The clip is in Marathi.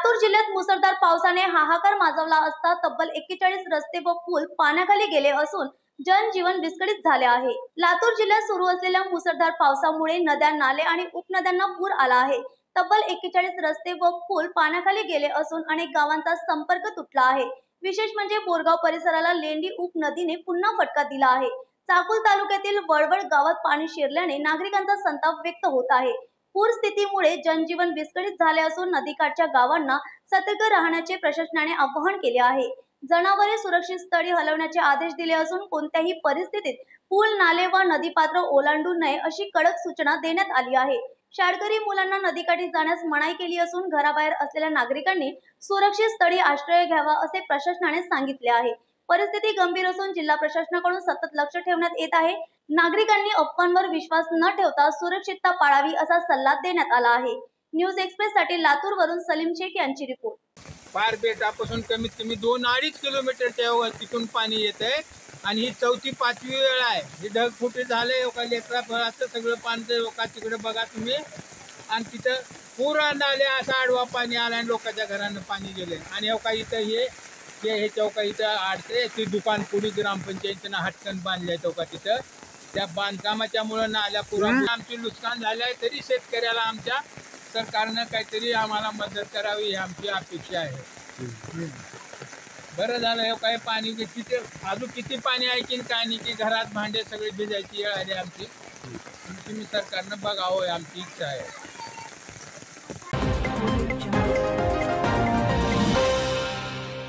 लातूर जिल्ह्यात मुसळधार पावसाने हाहाकार माजवला असता तब्बल 41 रस्ते व पूल पाण्याखाली गेले असून जनजीवन विस्कळीत झाले आहे। लातूर जिल्ह्यात सुरू असलेल्या मुसळधार पावसामुळे नद्या, नाले आणि उपनद्यांना पूर आला आहे। तब्बल 41 रस्ते व पूल पाण्याखाली गेले असून अनेक गावांचा संपर्क तुटला आहे। विशेष म्हणजे बोरगाव परिसराला लेंडी उपनदीने पुन्हा फटका दिला आहे। चाकूर तालुक्यातील वळवळ गावात पाणी शिरल्याने नागरिकांचा संताप व्यक्त होत आहे। पूर स्थितीमुळे जनजीवन विस्कळीत झाले असून नदीकाठच्या गावांना सतर्क राहण्याचे प्रशासनाने आवाहन केले आहे। जनावरे सुरक्षित स्थळी हलवण्याचे आदेश दिले असून कोणत्याही परिस्थितीत पूल, नाले व नदीपात्र ओलांडू नये अशी कडक सूचना देण्यात आली आहे। शाळकरी मुलांना नदीकाठी जाण्यास मनाई केली असून घराबाहेर असलेल्या नागरिकांनी सुरक्षित स्थळी आश्रय घ्यावा असे प्रशासनाने सांगितले आहे। परिस्थिती गंभीर असून जिल्हा प्रशासनाकडून सतत लक्ष ठेवण्यात येत आहे। नागरिकांनी अफवांवर विश्वास न ठेवता सुरक्षितता पाळावी असा सल्ला देण्यात आला आहे। न्यूज एक्सप्रेस साठी लातूर वरून सलीम शेख यांची रिपोर्ट। पार बेटापासून कमीत कमी 2-2.5 किलोमीटरच्या तिथून पाणी येते आणि ही 4थी-5वी वेळ आहे। हे ढगफुटी झाले, एका लेकरा फळाचं सगळं पाणी लोका तिकडे बघा तुम्ही, आणि तिथं पुरा नाले असा आडवा पाणी आला आणि लोकांच्या घरांना पाणी गेले। आणि एवढा इथं हे चौका इथं आडते ती दुकान पुढे ग्रामपंचायतीनं हटकन बांधले चौका तिथं। त्या बांधकामाच्यामुळं नाल्या पुरा आमची नुकसान झालं आहे, तरी शेतकऱ्याला आमच्या सरकारनं काहीतरी आम्हाला मदत करावी ही आमची अपेक्षा आहे। बरं झालं हे काय पाणी किती अजून किती पाणी आहे की काय नाही की घरात भांडे सगळे भिजायची वेळ आली आमची। तुम्ही सरकारनं बघावं आमची इच्छा आहे।